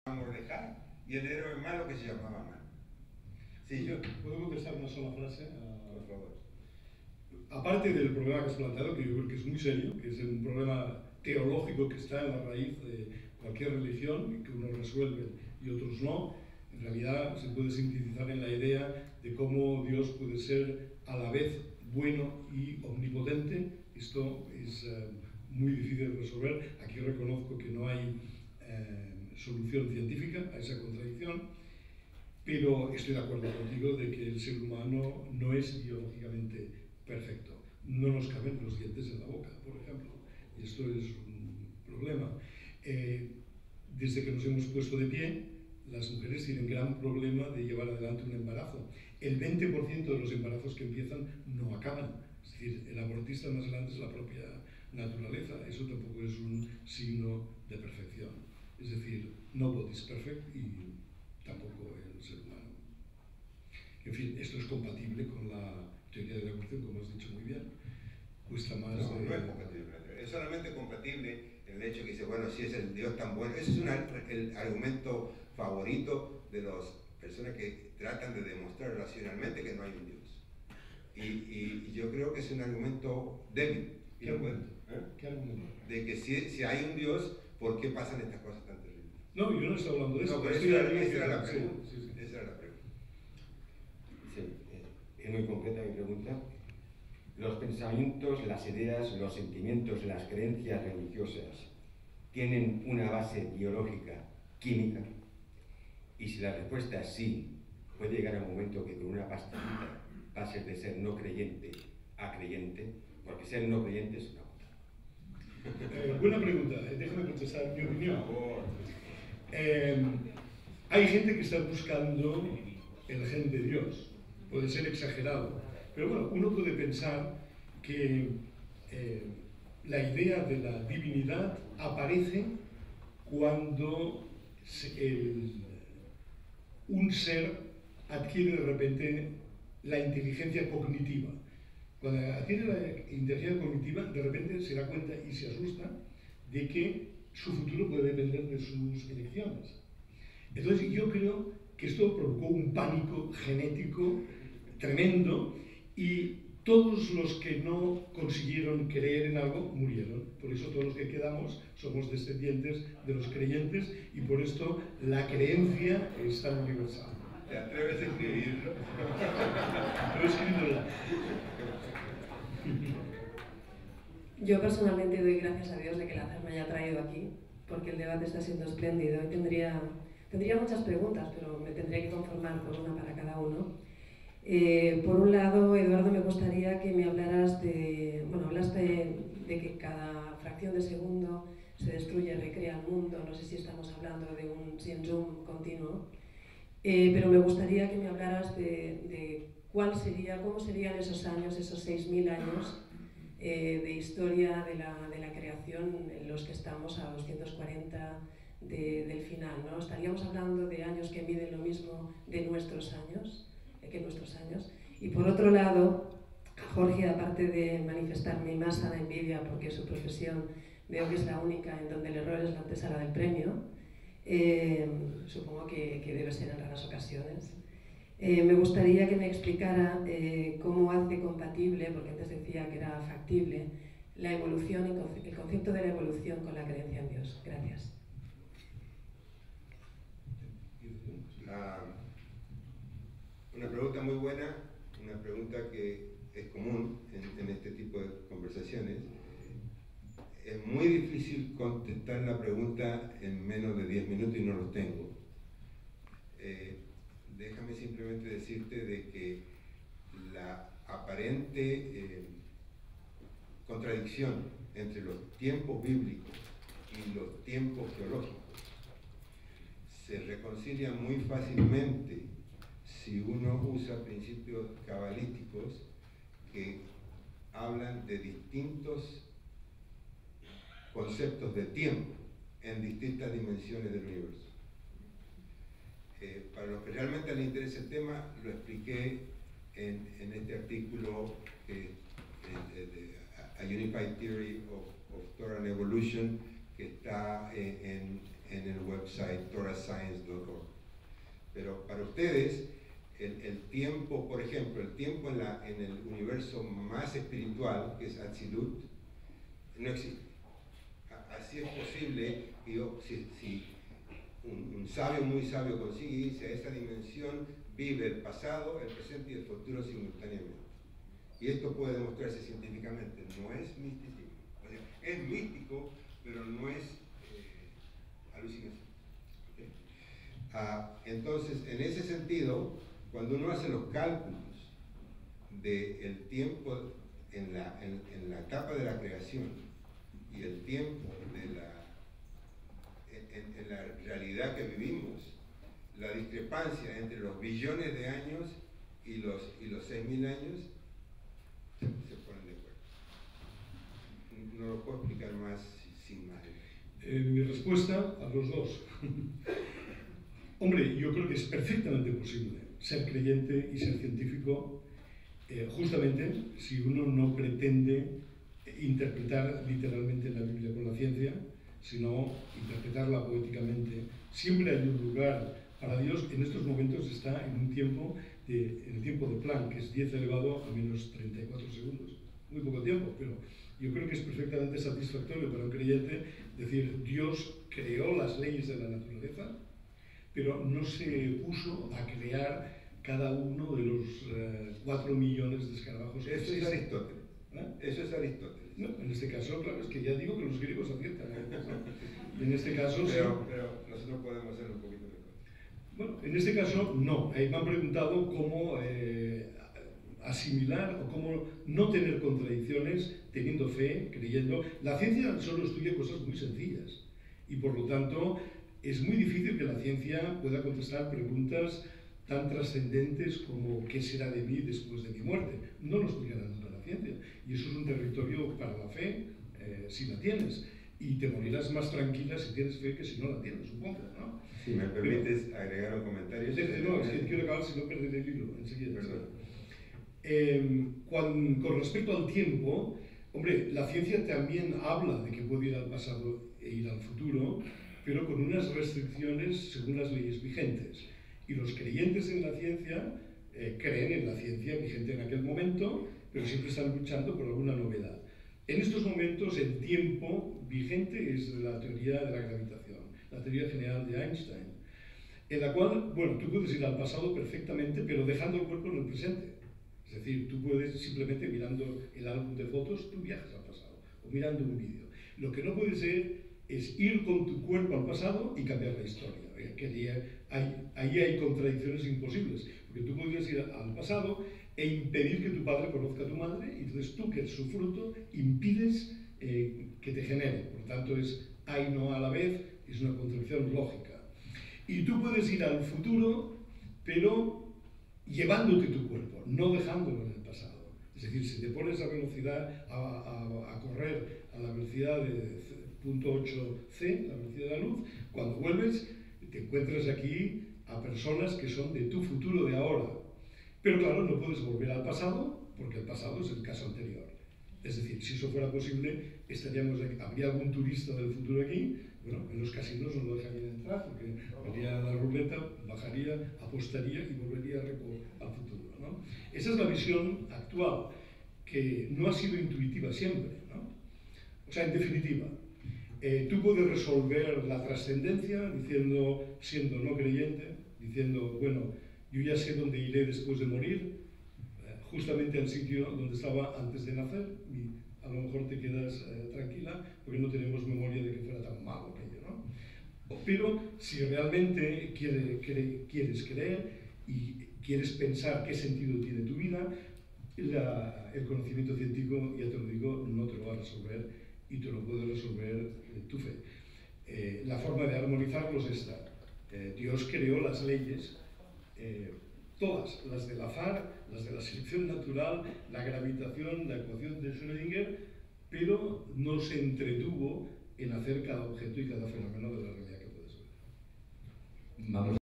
Mordecai y el héroe malo que se llamaba Amán. Sí, yo puedo contestar una sola frase. Por favor. Aparte del problema que has planteado, que yo creo que es muy serio, que es un problema teológico que está en la raíz de cualquier religión y que unos resuelven y otros no, en realidad se puede sintetizar en la idea de cómo Dios puede ser a la vez bueno y omnipotente. Esto es muy difícil de resolver. Aquí reconozco que no hay solución científica a esa contradicción, pero estoy de acuerdo contigo de que el ser humano no es biológicamente perfecto. No nos caben los dientes en la boca, por ejemplo, y esto es un problema. Desde que nos hemos puesto de pie, las mujeres tienen gran problema de llevar adelante un embarazo. El 20% de los embarazos que empiezan no acaban. Es decir, el abortista más grande es la propia naturaleza. Eso tampoco es un signo de perfección. Es decir, nobody's perfect y tampoco el ser humano. En fin, esto es compatible con la teoría de la evolución, como has dicho muy bien. Cuesta más. No, no es compatible. Es solamente compatible el hecho que dice, bueno, si es el Dios tan bueno. Ese es el argumento favorito de las personas que tratan de demostrar racionalmente que no hay un Dios. Y yo creo que es un argumento débil. ¿Qué argumento? ¿Qué argumento? De que si hay un Dios, ¿por qué pasan estas cosas tan terribles? No, yo no estoy hablando de eso. No, pero esa era la pregunta. Sí. Esa era la pregunta. Sí, es muy concreta mi pregunta. ¿Los pensamientos, las ideas, los sentimientos, las creencias religiosas tienen una base biológica, química? Y si la respuesta es sí, puede llegar a un momento que con una pastillita pases de ser no creyente a creyente, porque ser no creyente es una cosa. Buena pregunta, déjame contestar mi opinión. Por favor. Hay gente que está buscando el gen de Dios, puede ser exagerado, pero bueno, uno puede pensar que la idea de la divinidad aparece cuando un ser adquiere de repente la inteligencia cognitiva. Cuando adquiere la inteligencia cognitiva, de repente se da cuenta y se asusta de que su futuro puede depender de sus elecciones. Entonces yo creo que esto provocó un pánico genético tremendo y todos los que no consiguieron creer en algo murieron. Por eso todos los que quedamos somos descendientes de los creyentes y por esto la creencia es tan universal. ¿Te atreves a escribirlo? Lo he escrito. Yo personalmente doy gracias a Dios de que el azar me haya traído aquí, porque el debate está siendo espléndido y tendría muchas preguntas, pero me tendría que conformar con una para cada uno. Por un lado, Eduardo, me gustaría que me hablaras de... Bueno, hablaste de que cada fracción de segundo se destruye, recrea el mundo. No sé si estamos hablando de un sin-zoom continuo. Pero me gustaría que me hablaras de cómo serían esos años, esos 6.000 años de historia de la creación en los que estamos a 240 del final, ¿no? Estaríamos hablando de años que miden lo mismo que nuestros años. Y por otro lado, Jorge, aparte de manifestar mi más sana envidia porque su profesión veo que es la única en donde el error es la antesala del premio, supongo que debe ser en raras ocasiones. Me gustaría que me explicara cómo hace compatible, porque antes decía que era factible, la evolución, el concepto de la evolución con la creencia en Dios. Gracias. Una pregunta muy buena, una pregunta que es común en este tipo de conversaciones. Es muy difícil contestar la pregunta en menos de 10 minutos y no los tengo. Déjame simplemente decirte de que la aparente contradicción entre los tiempos bíblicos y los tiempos geológicos se reconcilia muy fácilmente si uno usa principios cabalísticos que hablan de distintos conceptos de tiempo en distintas dimensiones del universo. Para los que realmente les interesa el tema, lo expliqué en este artículo de A Unified Theory of Thought and Evolution, que está en en el website torahscience.org. Pero para ustedes, el tiempo, por ejemplo, el tiempo en el universo más espiritual, que es Atzilut, no existe. Así es posible que si un sabio muy sabio consigue irse a esa dimensión, vive el pasado, el presente y el futuro simultáneamente. Y esto puede demostrarse científicamente, no es misticismo. O sea, es místico, pero no es alucinación. ¿Okay? Entonces, en ese sentido, cuando uno hace los cálculos del tiempo en la etapa de la creación y el tiempo en la realidad que vivimos, la discrepancia entre los billones de años y los 6.000 años se ponen de acuerdo. No lo puedo explicar más sin más. Mi respuesta a los dos. Hombre, yo creo que es perfectamente posible ser creyente y ser científico, justamente si uno no pretende interpretar literalmente la Biblia con la ciencia, sino interpretarla poéticamente. Siempre hay un lugar para Dios. En estos momentos está en el tiempo de Planck, que es 10 elevado a menos 34 segundos. Muy poco tiempo, pero yo creo que es perfectamente satisfactorio para un creyente decir, Dios creó las leyes de la naturaleza, pero no se puso a crear cada uno de los 4 millones de escarabajos. Eso es Aristóteles. Eso es Aristóteles. No, en este caso, claro, es que ya digo que los griegos aciertan. Y en este caso pero nosotros podemos hacerlo un poquito mejor. Bueno, en este caso no. Me han preguntado cómo asimilar o cómo no tener contradicciones teniendo fe, creyendo. La ciencia solo estudia cosas muy sencillas y por lo tanto es muy difícil que la ciencia pueda contestar preguntas tan trascendentes como ¿qué será de mí después de mi muerte? No lo estudiará nunca la ciencia y eso es un territorio para la fe, si la tienes, y te morirás más tranquila si tienes fe que si no la tienes, supongo, ¿no? Si me permites agregar un comentario. No, es que quiero acabar si no perderé el hilo enseguida. Con respecto al tiempo, hombre, la ciencia también habla de que puede ir al pasado e ir al futuro, pero con unas restricciones según las leyes vigentes. Y los creyentes en la ciencia creen en la ciencia vigente en aquel momento, pero siempre están luchando por alguna novedad. En estos momentos el tiempo vigente es la teoría de la gravitación, la teoría general de Einstein, en la cual, bueno, tú puedes ir al pasado perfectamente, pero dejando el cuerpo en el presente. Es decir, tú puedes simplemente mirando el álbum de fotos, tú viajas al pasado, o mirando un vídeo. Lo que no puede ser es ir con tu cuerpo al pasado y cambiar la historia. Ahí hay contradicciones imposibles, porque tú podrías ir al pasado e impedir que tu padre conozca a tu madre, y entonces tú, que eres su fruto, impides que te genere. Por tanto, es hay no a la vez, es una contradicción lógica. Y tú puedes ir al futuro, pero llevándote tu cuerpo, no dejándolo en el pasado. Es decir, si te pones a velocidad, a correr a la velocidad de 0.8c, la velocidad de la luz, cuando vuelves te encuentras aquí a personas que son de tu futuro de ahora. Pero claro, no puedes volver al pasado, porque el pasado es el caso anterior. Es decir, si eso fuera posible, habría algún turista del futuro aquí. Bueno, en los casinos no lo dejarían entrar, porque vería la ruleta, bajaría, apostaría y volvería al futuro, ¿no? Esa es la visión actual, que no ha sido intuitiva siempre, ¿no? O sea, en definitiva, tú puedes resolver la trascendencia siendo no creyente, diciendo, bueno, yo ya sé dónde iré después de morir, justamente al sitio donde estaba antes de nacer, y a lo mejor te quedas tranquila porque no tenemos memoria de que fuera tan malo aquello, ¿no? Pero si realmente quieres creer y quieres pensar qué sentido tiene tu vida, el conocimiento científico, ya te lo digo, no te lo va a resolver y te lo puede resolver tu fe. La forma de armonizarlos es esta. Dios creó las leyes, todas, las del azar, las de la selección natural, la gravitación, la ecuación de Schrödinger, pero no se entretuvo en hacer cada objeto y cada fenómeno de la realidad que puedes ver. Vamos